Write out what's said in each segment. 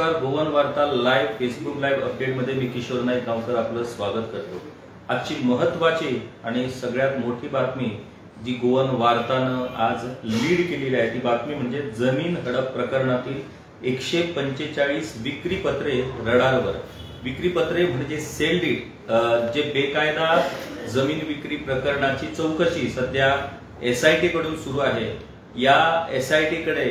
नमस्कार. गोवन वार्ता live Facebook live अपडेटमध्ये मी किशोर नाईक गावकर आपलं स्वागत करतो. आजची महत्त्वाची आणि सगळ्यात मोठी बातमी जी गोवन वार्तानं आज लीड केलेली आहे ती बातमी म्हणजे जमीन हडप प्रकरणातील 145 विक्रीपत्रे रडारवर. विक्रीपत्रे म्हणजे सेल डीड, जे बेकायदा जमीन विक्री प्रकरणाची चौकशी सध्या SIT कडून सुरू आहे. या SIT कडे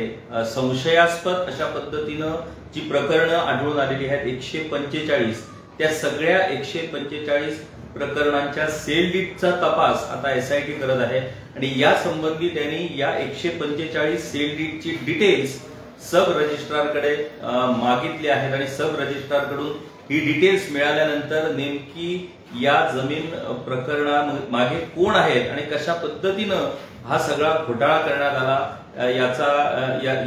संशयास्पद अशा पद्धतीनं जी प्रकरणं आढळून आलेली आहेत 145, त्या सगळ्या 145 प्रकरणांच्या सेल डीडचा तपास आता SIT करत आहे आणि या संबंधी त्यांनी या 145 सेल डीडची डिटेल्स सब रजिस्ट्रारकडे मागितली आहेत आणि सब रजिस्ट्रारकडून ही डिटेल्स मिळाल्यानंतर नेमकी या जमीन प्रकरणामागे कोण आहेत आणि कशा पद्धतीनं हा सगळा घोटाळा करण्यात आला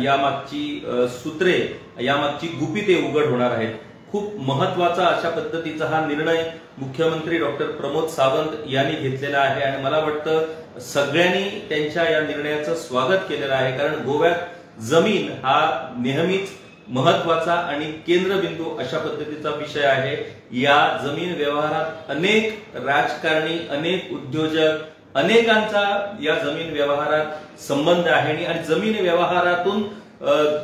यामागची सूत्रे, यामागची गुपिते उघड होणार आहेत. खूप महत्वाचा अशा पद्धतीचा हा निर्णय मुख्यमंत्री डॉक्टर प्रमोद सावंत यांनी घेतलेला आहे आणि मला वाटतं सगळ्यांनी त्यांच्या या निर्णयाचं स्वागत केलेलं आहे. कारण गोव्यात जमीन हा नेहमीच महत्वाचा आणि केंद्रबिंदू अशा पद्धतीचा विषय आहे. या जमीन व्यवहारात अनेक राजकारणी, अनेक उद्योजक, अनेकांचा या जमीन व्यवहारात संबंध आहे आणि जमीन व्यवहारातून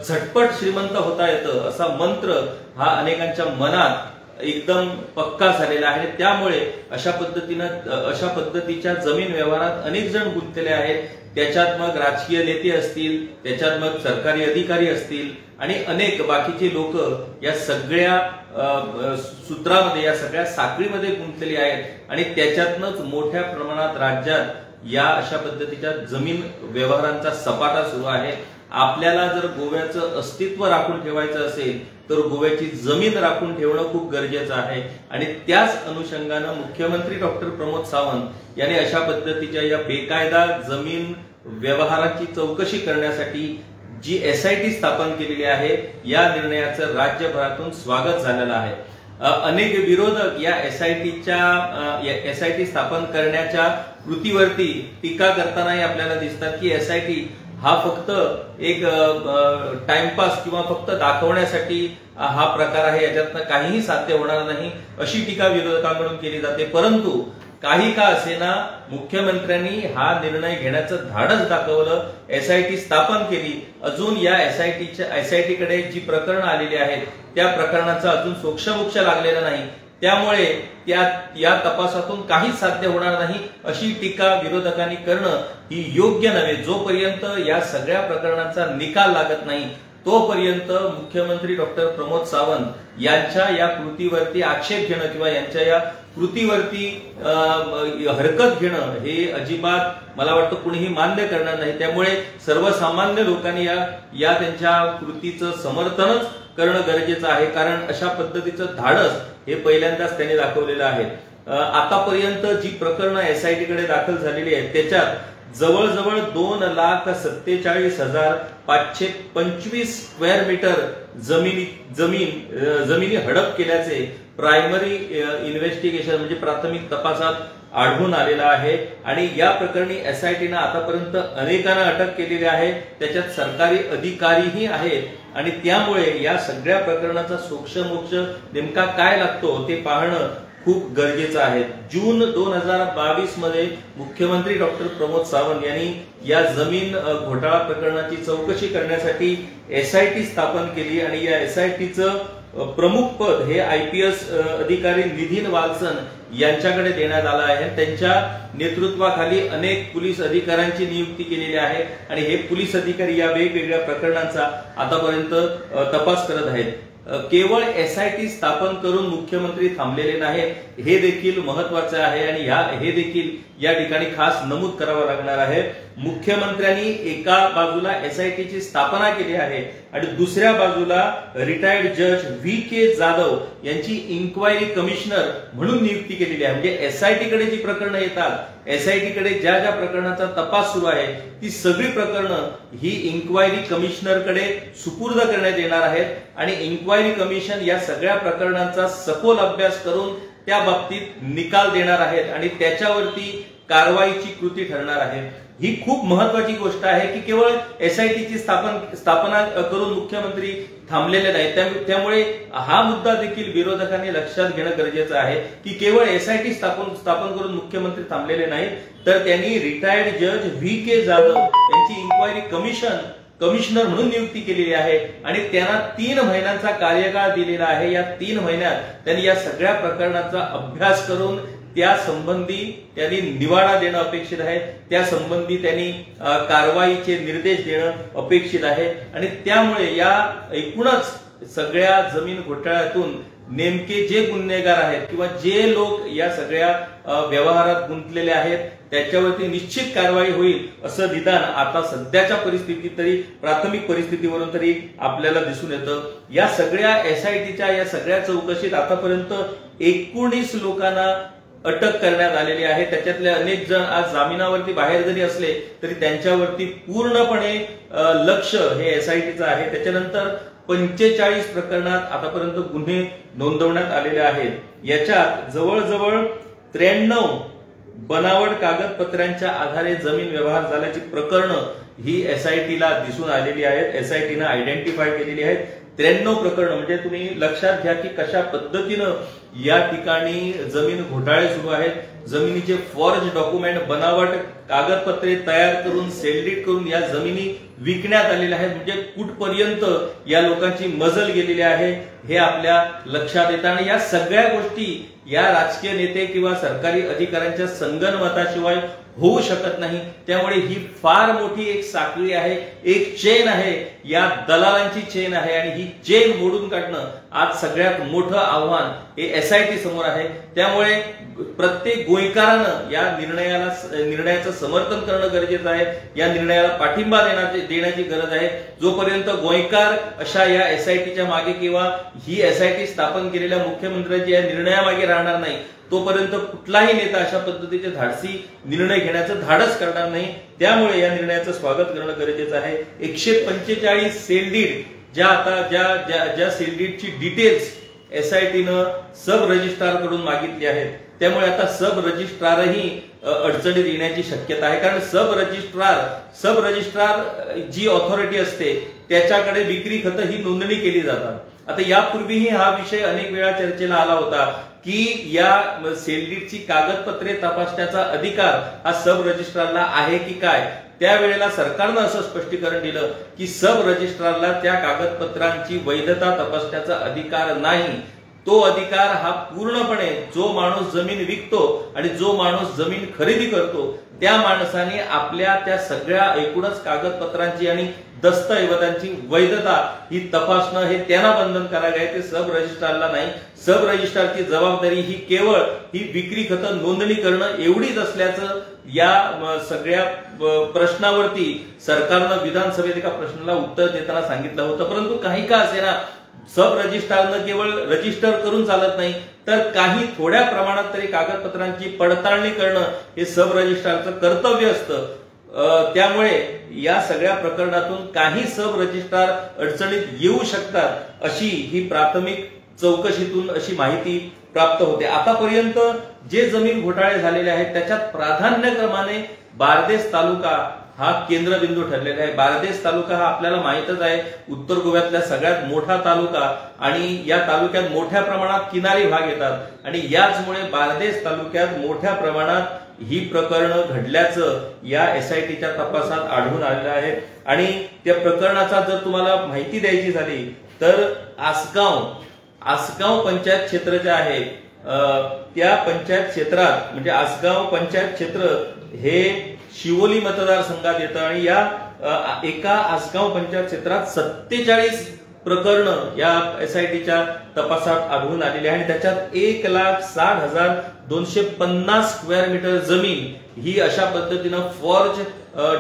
झटपट श्रीमंत होता येतं असा मंत्र हा अनेकांच्या मनात एकदम पक्का झालेला आहे. त्यामुळे अशा पद्धतीच्या जमीन व्यवहारात अनेक जण गुंतलेले आहेत. त्याच्यात मग राजकीय नेते असतील, त्याच्यात मग सरकारी अधिकारी असतील आणि अनेक बाकीचे लोक या सगळ्या सूत्रामध्ये, या सगळ्या साखळीमध्ये गुंतलेली आहेत आणि त्याच्यातनच मोठ्या प्रमाणात राज्यात या अशा पद्धतीच्या जमीन व्यवहारांचा सपाटा सुरू आहे. आपल्याला जर गोव्याचं अस्तित्व राखून ठेवायचं असेल तर गोव्याची जमीन राखून ठेवणं खूप गरजेचं आहे आणि त्याच अनुषंगानं मुख्यमंत्री डॉक्टर प्रमोद सावंत यांनी अशा पद्धतीच्या या बेकायदा जमीन व्यवहाराची चौकशी करण्यासाठी जी SIT स्थापन केलेली आहे या निर्णयाचं राज्यभरातून स्वागत झालेलं आहे. अनेक विरोधक या SIT स्थापन करण्याच्या कृतीवरती टीका करतानाही आपल्याला दिसतात की SIT हा फक्त एक टाइमपास किंवा फक्त दाखवण्यासाठी हा प्रकार आहे, याच्यातनं काहीही साध्य होणार नाही अशी टीका विरोधकांकडून केली जाते. परंतु काही का असेना मुख्यमंत्र्यांनी हा निर्णय घेण्याचं धाडस दाखवलं, SIT स्थापन केली. अजून या SIT कडे जी प्रकरणं आलेली आहेत त्या प्रकरणाचा अजून सोक्षमोक्ष लागलेला नाही. त्यामुळे या तपासातून काहीच साध्य होणार नाही अशी टीका विरोधकांनी करणं ही योग्य नव्हे. जोपर्यंत या सगळ्या प्रकरणांचा निकाल लागत नाही तोपर्यंत मुख्यमंत्री डॉक्टर प्रमोद सावंत यांच्या या कृतीवरती आक्षेप घेणं किंवा यांच्या या कृतीवरती हरकत घेणं हे अजिबात मला वाटतं कुणीही मान्य करणार नाही. त्यामुळे सर्वसामान्य लोकांनी या त्यांच्या कृतीचं समर्थनच करणं गरजेचं आहे. कारण अशा पद्धतीचं धाडस हे पहिल्यांदाच त्यांनी दाखवलेलं आहे. आतापर्यंत जी प्रकरणं SIT कडे दाखल झालेली आहेत त्याच्यात जवळजवळ 2,47,525 स्क्वेअर मीटर जमिनी हडप केल्याचे प्रायमरी इन्व्हेस्टिगेशन म्हणजे प्राथमिक तपासात आढळून आलेला आहे. आणि या प्रकरणी SITनं आतापर्यंत अनेकांना अटक केलेली आहे, त्याच्यात सरकारी अधिकारीही आहेत आणि त्यामुळे या सगळ्या प्रकरणाचा सोक्षमोक्ष नेमका काय लागतो ते पाहणं खूप गरजेचं आहे. जून 2022 मध्ये मुख्यमंत्री डॉक्टर प्रमोद सावंत यांनी या जमीन घोटाळा प्रकरणाची चौकशी करण्यासाठी SIT स्थापन केली आणि या SITचं प्रमुख पद हे IPS अधिकारी निधीन वालसन यांच्याकडे देण्यात आलं आहे. त्यांच्या नेतृत्वाखाली अनेक पोलीस अधिकाऱ्यांची नियुक्ती केलेली आहे आणि हे पोलीस अधिकारी या वेगवेगळ्या प्रकरणांचा आतापर्यंत तपास करत आहेत. केवळ SIT स्थापन करून मुख्यमंत्री थांबलेले नाहीत हे देखील महत्वाचं आहे आणि हे देखील या ठिकाणी खास नमूद करावं लागणार आहे. मुख्यमंत्र्यांनी एका बाजूला SITची स्थापना केली आहे आणि दुसऱ्या बाजूला रिटायर्ड जज VK जाधव यांची इन्क्वायरी कमिशनर म्हणून नियुक्ती केलेली आहे. म्हणजे SIT कडे जी प्रकरणं येतात, SIT कडे ज्या ज्या प्रकरणाचा तपास सुरू आहे ती सगळी प्रकरणं ही इन्क्वायरी कमिशनरकडे सुपूर्द करण्यात येणार आहेत आणि इन्क्वायरी कमिशन या सगळ्या प्रकरणांचा सखोल अभ्यास करून त्या बाबतीत निकाल देणार आहेत आणि त्याच्यावरती कारवाईची कृती ठरणार आहे। ही खूप महत्वाची गोष्ट आहे की केवळ एसआयटीची स्थापना करून मुख्यमंत्री थांबलेले नाही। त्यामुळे हा मुद्दा देखील विरोधकांनी लक्षात घेणं गरजेचं आहे की केवळ एसआयटी स्थापन करून मुख्यमंत्री थांबलेले नाहीत, तर त्यांनी रिटायर्ड जज VK जाधव यांची इन्क्वायरी कमिशनर म्हणून नियुक्ती केलेली आहे आणि त्यांना 3 महिन्यांचा कार्यकाळ दिलेला आहे। या 3 महिन्यात त्यांनी या सगळ्या प्रकरणाचा अभ्यास करून त्या संबंधी त्यांनी निवाडा देणं अपेक्षित आहे, त्या संबंधी त्यांनी कारवाईचे निर्देश देणं अपेक्षित आहे आणि त्यामुळे या एकूणच सगळ्या जमीन घोटाळ्यातून नेमके जे गुन्हेगार आहेत किंवा जे लोक या सगळ्या व्यवहारात गुंतलेले आहेत त्याच्यावरती निश्चित कारवाई होईल असं निदान आता सध्याच्या परिस्थितीत तरी प्राथमिक परिस्थितीवरून तरी आपल्याला दिसून येतं। या सगळ्या एसआयटीच्या या सगळ्या चौकशीत आतापर्यंत 19 लोकांना अटक करण्यात आलेली आहे। त्याच्यातले अनेक जण आज जामिनावरती बाहेर जरी असले तरी त्यांच्यावरती पूर्णपणे लक्ष हे एसआयटीचं आहे। त्याच्यानंतर 45 प्रकरणात आतापर्यंत गुन्हे नोंदवण्यात आलेले आहेत। याच्यात जवळजवळ 93 बनावट कागदपत्रांच्या आधारे जमीन व्यवहार झाल्याची प्रकरणं ही एसआयटीला दिसून आलेली आहेत, एसआयटीनं आयडेंटिफाय केलेली आहेत। 93 प्रकरणं म्हणजे तुम्ही लक्षात घ्या की कशा पद्धतीनं या ठिकाणी जमीन घोटाळे सुरू आहेत। जमिनीचे फॉर्ज डॉक्युमेंट बनावट कागदपत्रे तयार करून सेलडीड करून या जमिनी विकण्यात आलेल्या आहेत। म्हणजे कुठपर्यंत या लोकांची मजल गेलेली आहे हे आपल्या लक्षात येतं आणि या सगळ्या गोष्टी या राजकीय नेते किंवा सरकारी अधिकाऱ्यांच्या संगनमताशिवाय होऊ शकत नाही। त्यामुळे ही फार मोठी एक साखळी आहे, एक चेन आहे, या दलालांची चेन आहे आणि ही चेन मोडून काढणं आज सगळ्यात मोठं आव्हान हे एसआयटी समोर आहे। त्यामुळे प्रत्येक गोयकारानं या निर्णयाचं समर्थन करणं गरजेचं आहे, या निर्णयाला पाठिंबा देण्याची गरज आहे। जोपर्यंत गोयकार अशा या एसआयटीच्या मागे किंवा ही एसआयटी स्थापन केलेल्या मुख्यमंत्र्यांच्या या निर्णयामागे राहणार नाही तोपर्यंत कुठलाही नेता अशा पद्धतीचे धाडसी निर्णय घेण्याचं धाडस करणार नाही। त्यामुळे या निर्णयाचं स्वागत करणं गरजेचं आहे। 145 सेलडीड ज्या सेलडीडची डिटेल्स एसआयटीनं सब रजिस्ट्रार कडून मागितली आहेत, त्यामुळे आता सब रजिस्ट्रारही अडचणीत येण्याची शक्यता आहे। कारण सब रजिस्ट्रार जी ऑथॉरिटी असते त्याच्याकडे विक्री खतं ही नोंदणी केली जातात। आता यापूर्वीही हा विषय अनेक वेळा चर्चेला आला होता की या सेलडीडची कागदपत्रे तपासण्याचा अधिकार हा सब रजिस्ट्रारला आहे की काय। त्यावेळेला सरकारनं असं स्पष्टीकरण दिलं की सब रजिस्ट्रारला त्या कागदपत्रांची वैधता तपासण्याचा अधिकार नाही। तो अधिकार हा पूर्णपणे जो माणूस जमीन विकतो आणि जो माणूस जमीन खरेदी करतो त्या माणसाने आपल्या त्या सगळ्या एकूणच कागदपत्रांची आणि दस्तऐवजांची वैधता ही तपासणं हे त्यांना बंधनकारक आहे, ते सब रजिस्ट्रारला नाही। सब रजिस्ट्रारची जबाबदारी ही केवळ ही विक्री खतं नोंदणी करणं एवढीच असल्याचं या सगळ्या प्रश्नावरती सरकारनं विधानसभेत एका प्रश्नाला उत्तर देताना सांगितलं होतं। परंतु काही का असेना सब रजिस्ट्रारनं केवळ रजिस्टर करून चालत नाही, तर काही थोड्या प्रमाणात तरी कागदपत्रांची पडताळणी करणं हे सब रजिस्ट्रारचं कर्तव्य असतं। त्यामुळे या सगळ्या प्रकरणातून काही सब रजिस्ट्रार अडचणीत येऊ शकतात अशी ही प्राथमिक चौकशीतून अशी माहिती प्राप्त होते। आतापर्यंत जे जमीन घोटाळे झालेले आहेत त्याच्यात प्राधान्यक्रमाने बारदेस तालुका हा केंद्रबिंदू ठरलेला आहे। बारदेस तालुका हा आपल्याला माहितच आहे उत्तर गोव्यातला सगळ्यात मोठा तालुका आणि या तालुक्यात मोठ्या प्रमाणात किनारी भाग येतात आणि याचमुळे बारदेस तालुक्यात मोठ्या प्रमाणात ही प्रकरणं घडल्याचं या एसआयटीच्या तपासात आढळून आलेलं आहे। आणि त्या प्रकरणाचा जर तुम्हाला माहिती द्यायची झाली तर आसगाव पंचायत क्षेत्र जे आहे त्या पंचायत क्षेत्रात म्हणजे आसगाव पंचायत क्षेत्र हे शिवोली मतदारसंघात येतं आणि या एका आसगाव पंचायत क्षेत्रात 47 प्रकरणं या एसआयटीच्या तपासात आढळून आलेली आहे आणि त्याच्यात 1,60,250 स्क्वेअर मीटर जमीन ही अशा पद्धतीनं फॉर्ज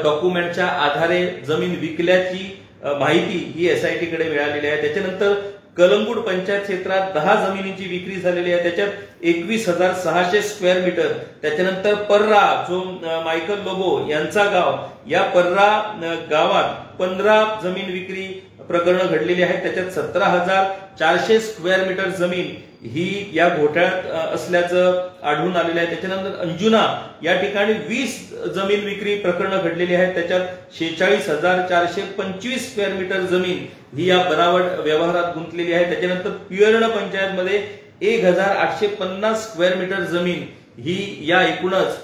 डॉक्युमेंटच्या आधारे जमीन विकल्याची माहिती ही एसआयटी कडे मिळालेली आहे। त्याच्यानंतर कलंगूट पंचायत क्षेत्रात 10 जमिनींची विक्री झालेली आहे, त्याच्यात 21,600 स्क्वेअर मीटर। त्याच्यानंतर पर्रा जो मायकल लोबो यांचा गाव, या पर्रा गावात 15 जमीन विक्री प्रकरणं घडलेली आहेत, त्याच्यात 17,400 स्क्वेअर मीटर जमीन ही या घोटाळ्यात असल्याचं आढळून आलेले आहे. त्याच्यानंतर अंजुना या ठिकाणी 20 जमीन विक्री प्रकरणं घडलेली आहेत. त्याच्यात 46,425 स्क्वेअर मीटर जमीन ही या बनावट व्यवहारात गुंतलेली आहे. त्याच्यानंतर पियर्ण पंचायतमध्ये 1,850 स्क्वेअर मीटर जमीन ही या एकूणच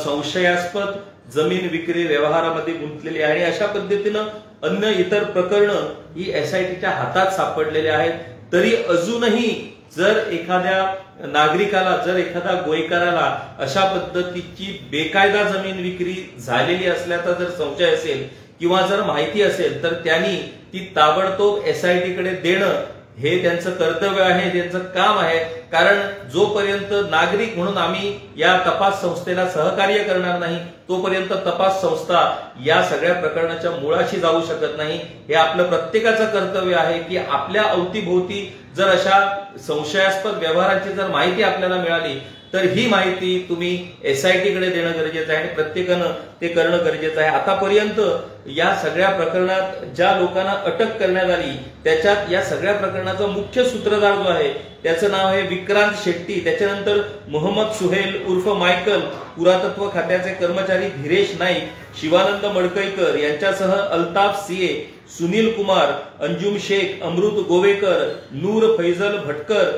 संशयास्पद जमीन विक्री व्यवहारामध्ये गुंतलेली आहे. आणि अशा पद्धतीनं अन्य इतर प्रकरणं ही एसआयटीच्या हातात सापडलेली आहेत. तरी अजूनही जर एखाद्या नागरिकाला, जर एखाद्या गोयकाराला अशा पद्धतीची बेकायदा जमीन विक्री झालेली असल्याचा जर संशय असेल किंवा जर माहिती असेल तर त्यांनी ती ताबडतोब एसआयटी कडे देणं हे त्यांचं कर्तव्य आहे, त्यांचं काम आहे. कारण जोपर्यंत नागरिक म्हणून आम्ही या तपास संस्थेला सहकार्य करणार नाही तोपर्यंत तपास संस्था या सगळ्या प्रकरणाच्या मुळाशी जाऊ शकत नाही. हे आपलं प्रत्येकाचं कर्तव्य आहे की आपल्या अवतीभोवती जर अशा संशयास्पद व्यवहारांची जर माहिती आपल्याला मिळाली तर ही माहिती तुम्ही एसआयटी कडे देणं गरजेचं आहे आणि प्रत्येकानं ते करणं गरजेचं आहे. आतापर्यंत या सगळ्या प्रकरणात ज्या लोकांना अटक करण्यात आली त्याच्यात या सगळ्या प्रकरणाचा मुख्य सूत्रधार जो आहे त्याचं नाव आहे विक्रांत शेट्टी. त्याच्यानंतर मोहम्मद सुहेल उर्फ मायकल, पुरातत्व खात्याचे कर्मचारी धीरेश नाईक, शिवानंद मडकईकर यांच्यासह अल्ताफ सीए, सुनील कुमार, अंजुम शेख, अमृत Govekar, Noor Faizal Bhatkar,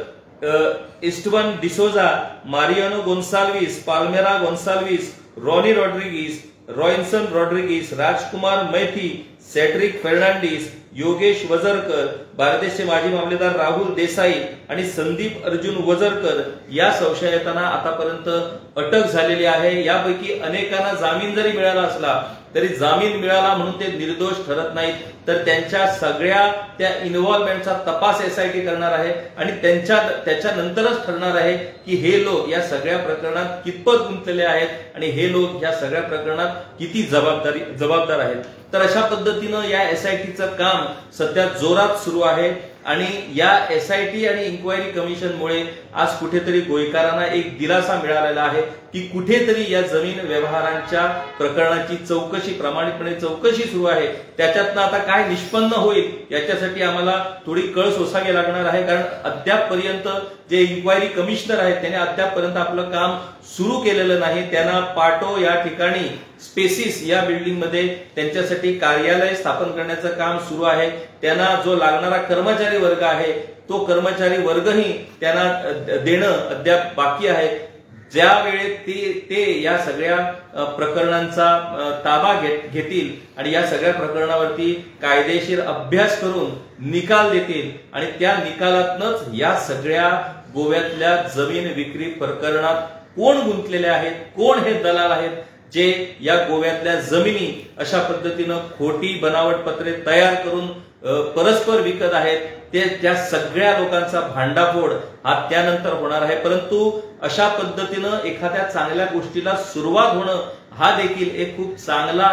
इस्टवन D'Souza, Mariano Gonsalves, palmyra Gonsalves, Ronnie Rodrigues, रॉयन्सन Rodrigues, राजकुमार मैथी, सेड्रिक फर्नांडिस, योगेश वजरकर, बांगलादेशचे माजी मामलेदार राहुल देसाई आणि संदीप अर्जुन वजरकर या संशयितांना आतापर्यंत अटक झालेली आहे. यापैकी अनेकांना जामीन जरी मिळाला असला तरी जामीन मिळाला म्हणून ते निर्दोष ठरत नाहीत, तर त्यांच्या सगळ्या त्या इन्व्हॉल्वमेंटचा तपास एसआयटी करणार आहे आणि त्याच्यानंतरच ठरणार आहे की हे लोक या सगळ्या प्रकरणात कितपत गुंतलेले आहेत आणि हे लोक या सगळ्या प्रकरणात किती जबाबदार आहेत. तर अशा पद्धतीनं या एसआयटीचं काम सध्या जोरात सुरू आहे आणि या एसआयटी आणि इन्क्वायरी कमिशनमुळे आज कुठेतरी गोयकारांना एक दिलासा मिळालेला आहे की कुठेतरी या जमीन व्यवहारांच्या प्रकरणाची चौकशी, प्रामाणिकपणे चौकशी सुरू आहे. त्याच्यातनं आता काय निष्पन्न होईल याच्यासाठी आम्हाला थोडी कळ सोसावी लागणार आहे. कारण अद्यापपर्यंत जे इन्क्वायरी कमिशनर आहेत त्यांनी अद्यापपर्यंत आपलं काम सुरू केलेलं नाही. त्यांना पाटो या ठिकाणी स्पेसिस या बिल्डिंग मध्ये त्यांच्यासाठी कार्यालय स्थापन करण्याचं काम सुरू आहे. त्यांना जो लागणारा कर्मचारी वर्ग आहे तो कर्मचारी वर्गही त्यांना देणं अद्याप बाकी आहे. ज्या वेळेत ते या सगळ्या प्रकरणांचा ताबा घेतील आणि या सगळ्या प्रकरणावरती कायदेशीर अभ्यास करून निकाल देतील आणि त्या निकालातनच या सगळ्या गोव्यातल्या जमीन विक्री प्रकरणात कोण गुंतलेले आहेत, कोण हे दलाल आहेत जे या गोव्यातल्या जमिनी अशा पद्धतीनं खोटी बनावट पत्रे तयार करून परस्पर विकत आहेत, त्या सगळ्या लोकांचा भांडाफोड हा त्यानंतर होणार आहे. परंतु अशा पद्धतीनं एखाद्या चांगल्या गोष्टीला सुरुवात होणं हा देखील एक खूप चांगला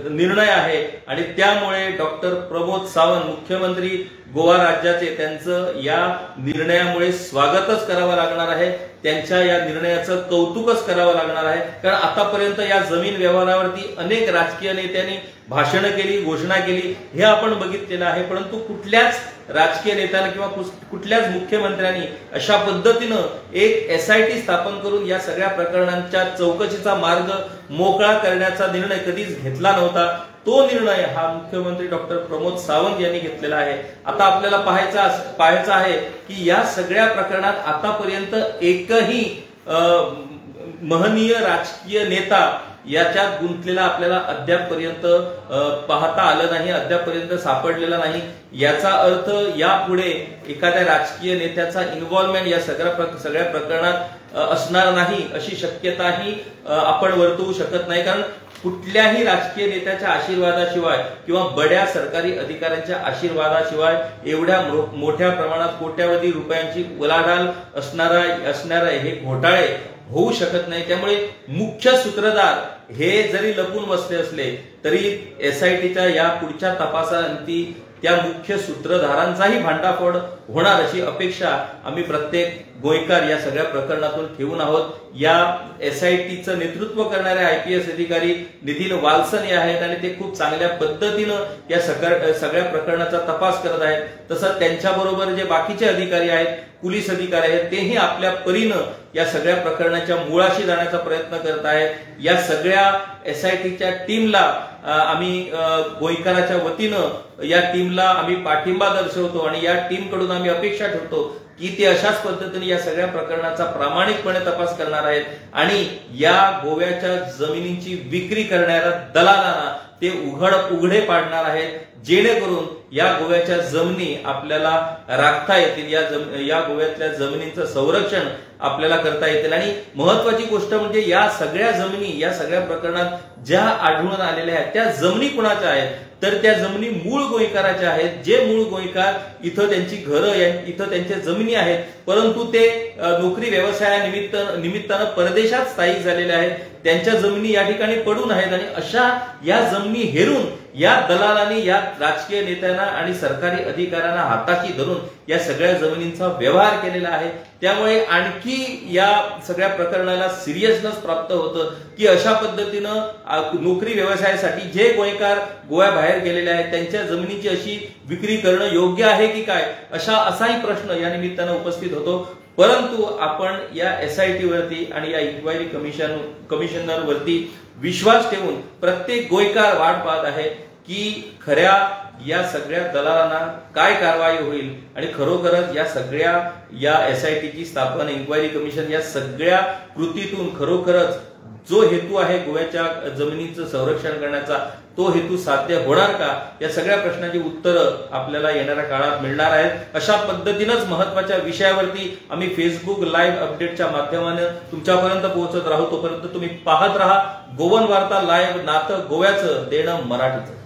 निर्णय आहे आणि त्यामुळे डॉक्टर प्रमोद सावंत, मुख्यमंत्री गोवा राज्याचे, त्यांचं या निर्णयामुळे स्वागतच करावं लागणार आहे. त्यांच्या या निर्णयाचं कौतुकच करावं लागणार आहे. कारण आतापर्यंत या जमीन व्यवहारावरती अनेक राजकीय नेत्यांनी भाषणं केली, घोषणा केली, हे आपण बघितलेलं आहे. परंतु कुठल्याच राजकीय नेत्याने किंवा कुठल्याच मुख्यमंत्र्यांनी अशा पद्धतीनं एक एसआयटी स्थापन करून या सगळ्या प्रकरणांच्या चौकशीचा मार्ग मोकळा करण्याचा निर्णय कधीच घेतला नव्हता. तो निर्णय हा मुख्यमंत्री डॉक्टर प्रमोद सावंत यांनी घेतलेला आहे. आता आपल्याला पाहायचं आहे की या सगळ्या प्रकरणात आतापर्यंत एकही महनीय राजकीय नेता याच्यात गुंतलेला आपल्याला अद्यापपर्यंत पाहता आलं नाही, अद्यापपर्यंत सापडलेला नाही. याचा अर्थ यापुढे एखाद्या राजकीय नेत्याचा इन्व्हॉल्वमेंट या सगळ्या प्रकरणात असणार नाही अशी शक्यताही आपण वर्तवू शकत नाही. कारण कुठल्याही राजकीय नेत्याच्या आशीर्वादाशिवाय किंवा बड्या सरकारी अधिकाऱ्यांच्या आशीर्वादाशिवाय एवढ्या मोठ्या प्रमाणात कोट्यावधी रुपयांची उलाढाल असणारे हे घोटाळे होऊ शकत नाही. त्यामुळे मुख्य सूत्रधार हे जरी लपून बसले असले तरी एसआयटीच्या या पुढच्या तपासाअंती त्या मुख्य सूत्रधारांचाही भांडाफोड होणार अशी अपेक्षा आम्ही प्रत्येक गोयकार या सगळ्या प्रकरणातून ठेवून आहोत. या एसआयटीचं नेतृत्व करणारे आयपीएस अधिकारी नितीन वालसन हे आहेत आणि ते खूप चांगल्या पद्धतीनं या सगळ्या प्रकरणाचा तपास करत आहेत. तसंच त्यांच्याबरोबर जे बाकीचे अधिकारी आहेत पोलीस अधिकारी आहेत, तेही आपल्या परीनं या सगळ्या प्रकरणाच्या मुळाशी जाण्याचा प्रयत्न करत आहेत. या सगळ्या SITच्या टीमला आम्ही गोयकराच्या वतीनं या टीमला आम्ही पाठिंबा दर्शवतो आणि या टीमकडून आम्ही अपेक्षा ठेवतो की ते अशाच पद्धतीने या सगळ्या प्रकरणाचा प्रामाणिकपणे तपास करणार आहेत आणि या गोव्याच्या जमिनींची विक्री करणाऱ्या दलालांना ते उघडे पाडणार आहेत, जेणेकरून या गोव्याच्या जमिनी आपल्याला राखता येतील, या गोव्यातल्या जमिनींचं संरक्षण आपल्याला करता येतील. आणि महत्वाची गोष्ट म्हणजे या सगळ्या जमिनी, या सगळ्या प्रकरणात ज्या आढळून आलेल्या आहेत त्या जमिनी कुणाच्या आहेत, तर त्या जमिनी मूळ गोयकराच्या आहेत. जे मूळ गोयकार इथं त्यांची घरं, इथं त्यांच्या जमिनी आहेत, परंतु ते नोकरी व्यवसायानिमित्तानं परदेशात स्थायिक झालेले आहेत. त्यांच्या जमिनी या ठिकाणी पडून आहेत आणि अशा या जमिनी हेरून या दलालांनी, या राजकीय नेत्यांना आणि सरकारी अधिकाऱ्यांना हाताशी धरून या सगळ्या जमिनींचा व्यवहार केलेला आहे. त्यामुळे आणखी या सगळ्या प्रकरणाला सिरियसनेस प्राप्त होतं की अशा पद्धतीनं नोकरी व्यवसायासाठी जे गोयकार गोव्याबाहेर गेलेले आहेत त्यांच्या जमिनीची अशी विक्री करणं योग्य आहे की काय, असाही प्रश्न या निमित्तानं उपस्थित होतो. परंतु आपण या SIT वरती आणि या इन्क्वायरी कमिशनर वरती विश्वास ठेवून प्रत्येक गोयकार वाट पाहत आहे की खऱ्या या सगळ्या दलालांना काय कारवाई होईल आणि खरोखरच या सगळ्या या SITची स्थापना, इन्क्वायरी कमिशन या सगळ्या कृतीतून खरोखरच जो हेतू आहे गोव्याच्या जमिनीचं संरक्षण करण्याचा, तो हेतू साध्य होणार का, या सगळ्या प्रश्नांची उत्तरं आपल्याला येणाऱ्या काळात मिळणार आहेत. अशा पद्धतीनंच महत्वाच्या विषयावरती आम्ही फेसबुक लाईव्ह अपडेटच्या माध्यमाने तुमच्यापर्यंत पोहोचत राहू. तोपर्यंत तुम्ही पाहत राहा गोवन वार्ता लाईव्ह, नातं गोव्याचं, देणं मराठीचं.